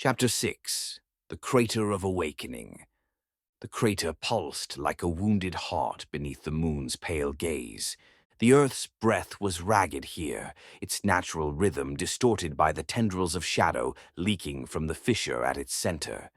Chapter 6. The Crater of Awakening. The crater pulsed like a wounded heart beneath the moon's pale gaze. The Earth's breath was ragged here, its natural rhythm distorted by the tendrils of shadow leaking from the fissure at its center.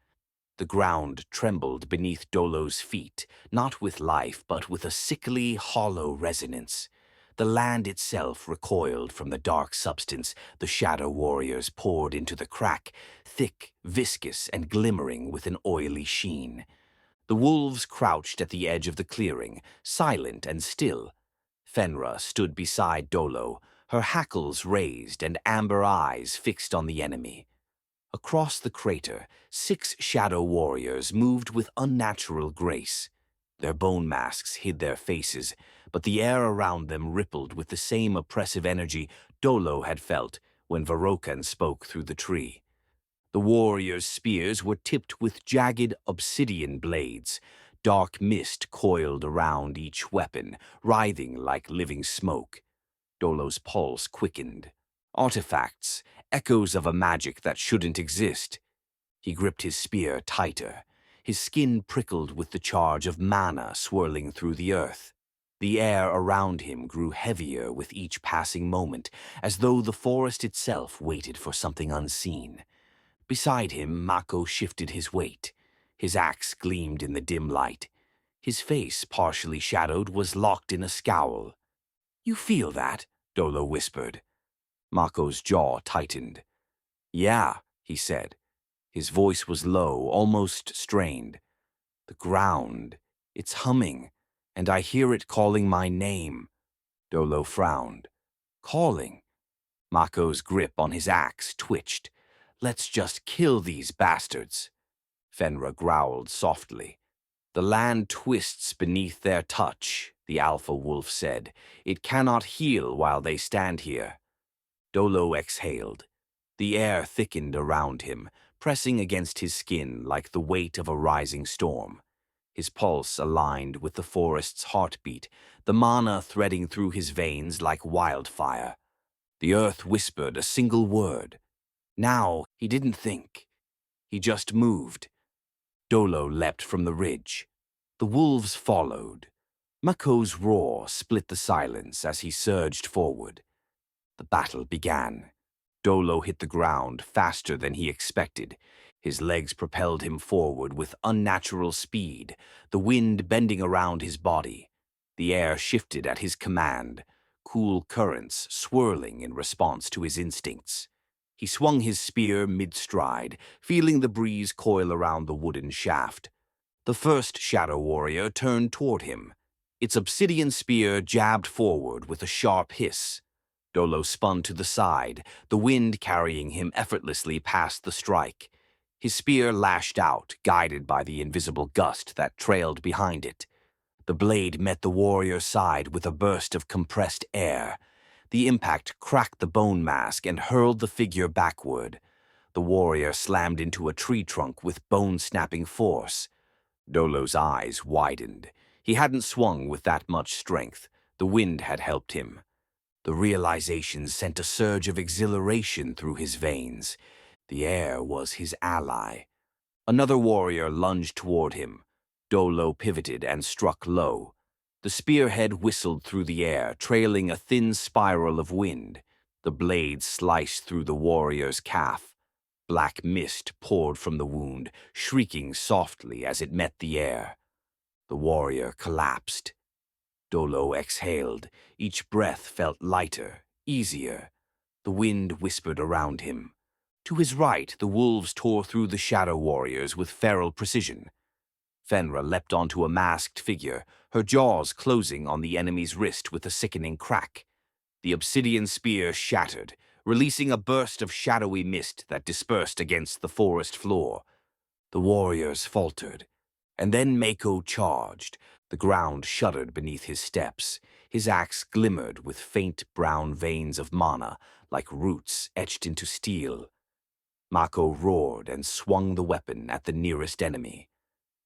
The ground trembled beneath Dolo's feet, not with life but with a sickly, hollow resonance. The land itself recoiled from the dark substance the shadow warriors poured into the crack, thick, viscous, and glimmering with an oily sheen. The wolves crouched at the edge of the clearing, silent and still. Fenra stood beside Dolo, her hackles raised and amber eyes fixed on the enemy. Across the crater, 6 shadow warriors moved with unnatural grace. Their bone masks hid their faces, but the air around them rippled with the same oppressive energy Dolo had felt when Awaken spoke through the tree. The warriors' spears were tipped with jagged obsidian blades. Dark mist coiled around each weapon, writhing like living smoke. Dolo's pulse quickened. Artifacts, echoes of a magic that shouldn't exist. He gripped his spear tighter. His skin prickled with the charge of mana swirling through the earth. The air around him grew heavier with each passing moment, as though the forest itself waited for something unseen. Beside him, Mako shifted his weight. His axe gleamed in the dim light. His face, partially shadowed, was locked in a scowl. "You feel that?" Dolo whispered. Mako's jaw tightened. "Yeah," he said. His voice was low, almost strained. "The ground, it's humming, and I hear it calling my name." Dolo frowned. "Calling?" Mako's grip on his axe twitched. "Let's just kill these bastards." Fenra growled softly. "The land twists beneath their touch," the alpha wolf said. "It cannot heal while they stand here." Dolo exhaled. The air thickened around him, pressing against his skin like the weight of a rising storm. His pulse aligned with the forest's heartbeat, the mana threading through his veins like wildfire. The earth whispered a single word. Now he didn't think. He just moved. Dolo leapt from the ridge. The wolves followed. Mako's roar split the silence as he surged forward. The battle began. Dolo hit the ground faster than he expected. His legs propelled him forward with unnatural speed, the wind bending around his body. The air shifted at his command, cool currents swirling in response to his instincts. He swung his spear mid-stride, feeling the breeze coil around the wooden shaft. The first shadow warrior turned toward him. Its obsidian spear jabbed forward with a sharp hiss. Dolo spun to the side, the wind carrying him effortlessly past the strike. His spear lashed out, guided by the invisible gust that trailed behind it. The blade met the warrior's side with a burst of compressed air. The impact cracked the bone mask and hurled the figure backward. The warrior slammed into a tree trunk with bone-snapping force. Dolo's eyes widened. He hadn't swung with that much strength. The wind had helped him. The realization sent a surge of exhilaration through his veins. The air was his ally. Another warrior lunged toward him. Dolo pivoted and struck low. The spearhead whistled through the air, trailing a thin spiral of wind. The blade sliced through the warrior's calf. Black mist poured from the wound, shrieking softly as it met the air. The warrior collapsed. Dolo exhaled. Each breath felt lighter, easier. The wind whispered around him. To his right, the wolves tore through the shadow warriors with feral precision. Fenra leapt onto a masked figure, her jaws closing on the enemy's wrist with a sickening crack. The obsidian spear shattered, releasing a burst of shadowy mist that dispersed against the forest floor. The warriors faltered. And then Mako charged. The ground shuddered beneath his steps. His axe glimmered with faint brown veins of mana, like roots etched into steel. Mako roared and swung the weapon at the nearest enemy.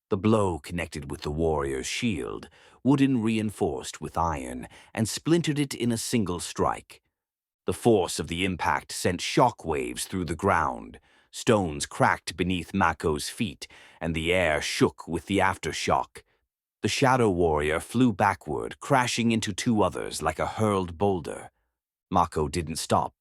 The blow connected with the warrior's shield, wooden reinforced with iron, and splintered it in a single strike. The force of the impact sent shock waves through the ground. Stones cracked beneath Mako's feet, and the air shook with the aftershock. The shadow warrior flew backward, crashing into two others like a hurled boulder. Mako didn't stop.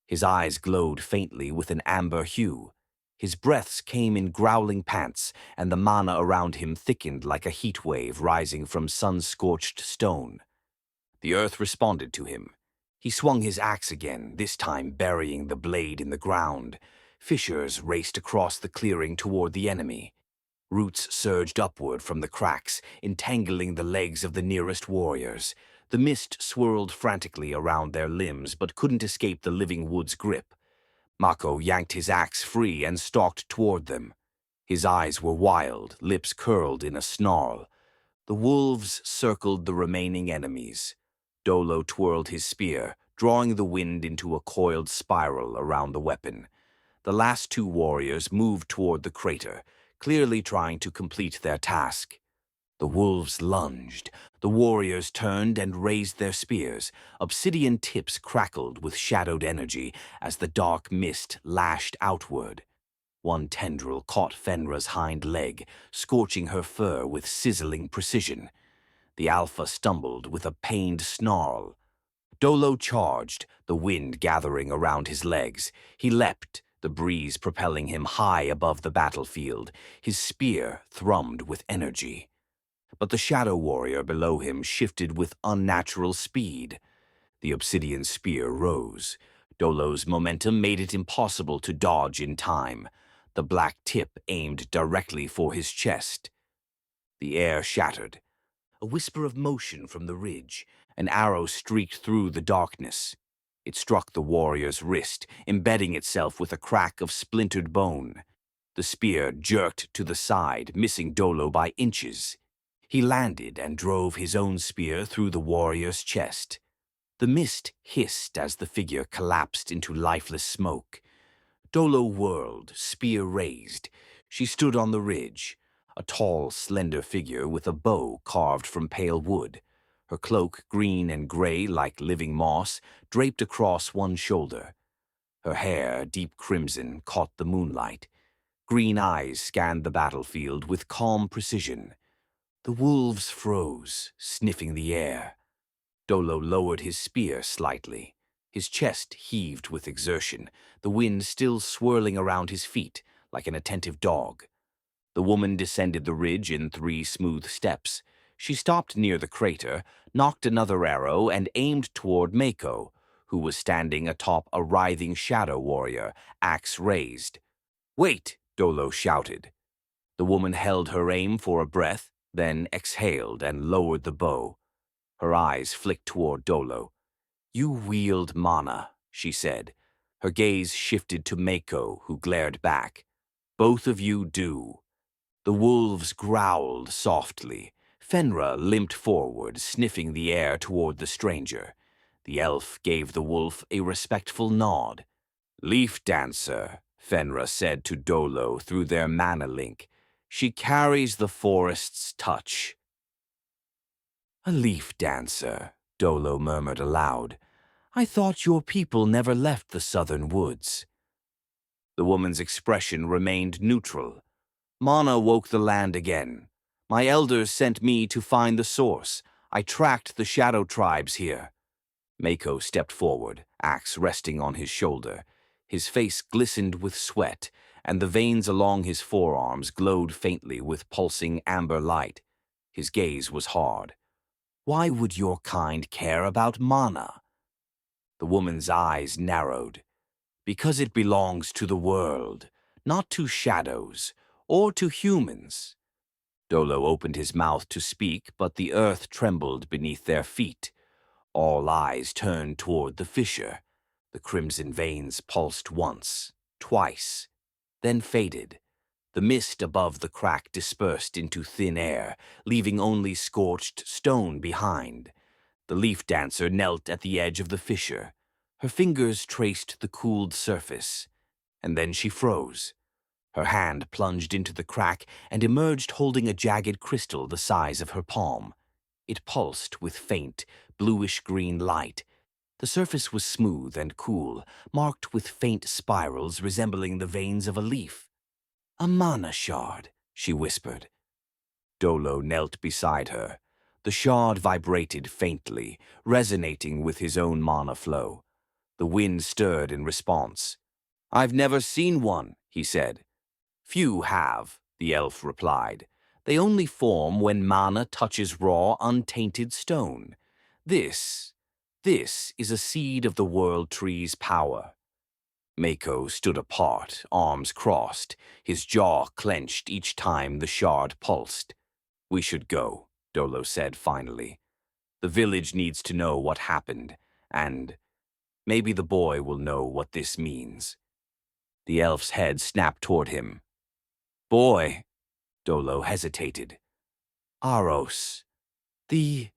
His eyes glowed faintly with an amber hue. His breaths came in growling pants, and the mana around him thickened like a heat wave rising from sun-scorched stone. The earth responded to him. He swung his axe again, this time burying the blade in the ground. Fissures raced across the clearing toward the enemy. Roots surged upward from the cracks, entangling the legs of the nearest warriors. The mist swirled frantically around their limbs, but couldn't escape the living wood's grip. Mako yanked his axe free and stalked toward them. His eyes were wild, lips curled in a snarl. The wolves circled the remaining enemies. Dolo twirled his spear, drawing the wind into a coiled spiral around the weapon. The last two warriors moved toward the crater, clearly trying to complete their task. The wolves lunged. The warriors turned and raised their spears. Obsidian tips crackled with shadowed energy as the dark mist lashed outward. One tendril caught Fenra's hind leg, scorching her fur with sizzling precision. The alpha stumbled with a pained snarl. Dolo charged, the wind gathering around his legs. He leapt, the breeze propelling him high above the battlefield. His spear thrummed with energy. But the shadow warrior below him shifted with unnatural speed. The obsidian spear rose. Dolo's momentum made it impossible to dodge in time. The black tip aimed directly for his chest. The air shattered. A whisper of motion from the ridge. An arrow streaked through the darkness. It struck the warrior's wrist, embedding itself with a crack of splintered bone. The spear jerked to the side, missing Dolo by inches. He landed and drove his own spear through the warrior's chest. The mist hissed as the figure collapsed into lifeless smoke. Dolo whirled, spear raised. She stood on the ridge, a tall, slender figure with a bow carved from pale wood. Her cloak, green and gray like living moss, draped across one shoulder. Her hair, deep crimson, caught the moonlight. Green eyes scanned the battlefield with calm precision. The wolves froze, sniffing the air. Dolo lowered his spear slightly. His chest heaved with exertion, the wind still swirling around his feet like an attentive dog. The woman descended the ridge in 3 smooth steps. She stopped near the crater, knocked another arrow, and aimed toward Mako, who was standing atop a writhing shadow warrior, axe raised. "Wait!" Dolo shouted. The woman held her aim for a breath, then exhaled and lowered the bow. Her eyes flicked toward Dolo. "You wield mana," she said. Her gaze shifted to Mako, who glared back. "Both of you do." The wolves growled softly. Fenra limped forward, sniffing the air toward the stranger. The elf gave the wolf a respectful nod. "Leaf dancer," Fenra said to Dolo through their mana link. "She carries the forest's touch." "A leaf dancer," Dolo murmured aloud. "I thought your people never left the southern woods." The woman's expression remained neutral. "Mana woke the land again. My elders sent me to find the source. I tracked the shadow tribes here." Mako stepped forward, axe resting on his shoulder. His face glistened with sweat, and the veins along his forearms glowed faintly with pulsing amber light. His gaze was hard. "Why would your kind care about mana?" The woman's eyes narrowed. "Because it belongs to the world, not to shadows, or to humans." Dolo opened his mouth to speak, but the earth trembled beneath their feet. All eyes turned toward the fissure. The crimson veins pulsed once, twice, then faded. The mist above the crack dispersed into thin air, leaving only scorched stone behind. The leaf dancer knelt at the edge of the fissure. Her fingers traced the cooled surface, and then she froze. Her hand plunged into the crack and emerged holding a jagged crystal the size of her palm. It pulsed with faint, bluish-green light. The surface was smooth and cool, marked with faint spirals resembling the veins of a leaf. "A mana shard," she whispered. Dolo knelt beside her. The shard vibrated faintly, resonating with his own mana flow. The wind stirred in response. "I've never seen one," he said. "Few have," the elf replied. "They only form when mana touches raw, untainted stone. This is a seed of the world tree's power." Mako stood apart, arms crossed, his jaw clenched each time the shard pulsed. "We should go," Dolo said finally. "The village needs to know what happened, and maybe the boy will know what this means." The elf's head snapped toward him. "Boy," Dolo hesitated. "Aros. The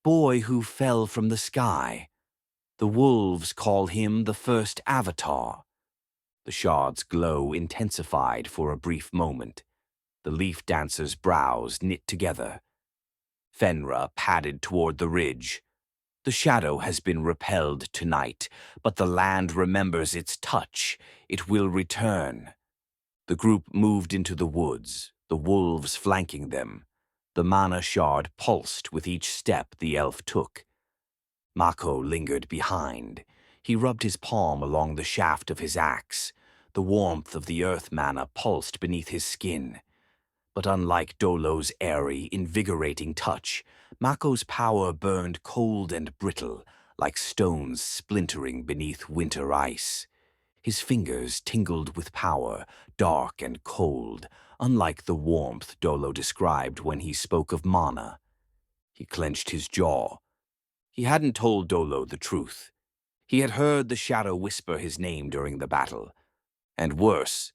boy who fell from the sky. The wolves call him the first avatar." The shard's glow intensified for a brief moment. The leaf dancer's brows knit together. Fenra padded toward the ridge. "The shadow has been repelled tonight, but the land remembers its touch. It will return." The group moved into the woods, the wolves flanking them. The mana shard pulsed with each step the elf took. Mako lingered behind. He rubbed his palm along the shaft of his axe. The warmth of the earth mana pulsed beneath his skin. But unlike Dolo's airy, invigorating touch, Mako's power burned cold and brittle, like stones splintering beneath winter ice. His fingers tingled with power, dark and cold, unlike the warmth Dolo described when he spoke of mana. He clenched his jaw. He hadn't told Dolo the truth. He had heard the shadow whisper his name during the battle. And worse,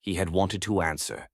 he had wanted to answer.